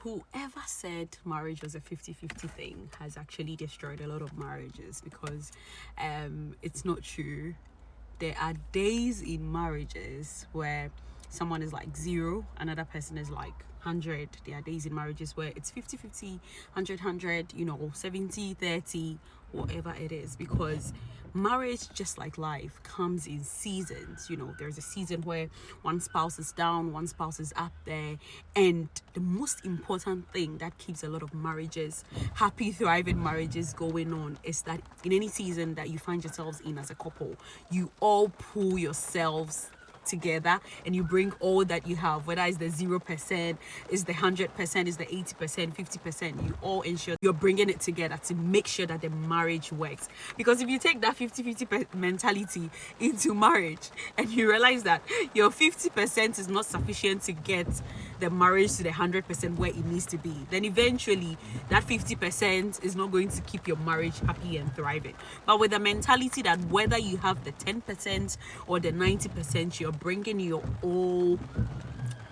whoever said marriage was a 50-50 thing has actually destroyed a lot of marriages, because it's not true. There are days in marriages where someone is like 0, another person is like 100. There are days in marriages where it's 50-50, 100-100, 70-30, whatever it is, because marriage, just like life, comes in seasons. There's a season where one spouse is down, one spouse is up there, and the most important thing that keeps a lot of marriages, happy, thriving marriages, going on is that in any season that you find yourselves in as a couple, you all pull yourselves together and you bring all that you have, whether it's the 0%, is the 100%, is the 80%, 50%. You all ensure you're bringing it together to make sure that the marriage works. Because if you take that 50-50 mentality into marriage and you realize that your 50% is not sufficient to get the marriage to the 100% where it needs to be, then eventually that 50% is not going to keep your marriage happy and thriving. But with the mentality that whether you have the 10% or the 90%, you're bringing your all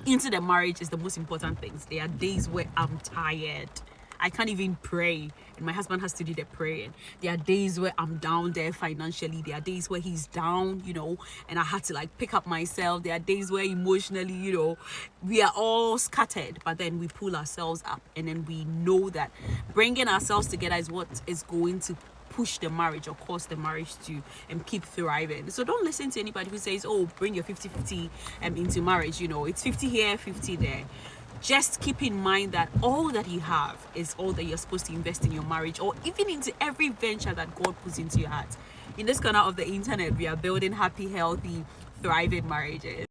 into the marriage is the most important things. There are days where I'm tired, I can't even pray, and my husband has to do the praying. There are days where I'm down there financially. There are days where he's down, and I had to pick up myself. There are days where emotionally, we are all scattered, but then we pull ourselves up, and then we know that bringing ourselves together is what is going to push the marriage or cause the marriage to keep thriving. So don't listen to anybody who says, oh, bring your 50-50 into marriage. It's 50 here, 50 there. Just keep in mind that all that you have is all that you're supposed to invest in your marriage, or even into every venture that God puts into your heart. In this corner of the internet, we are building happy, healthy, thriving marriages.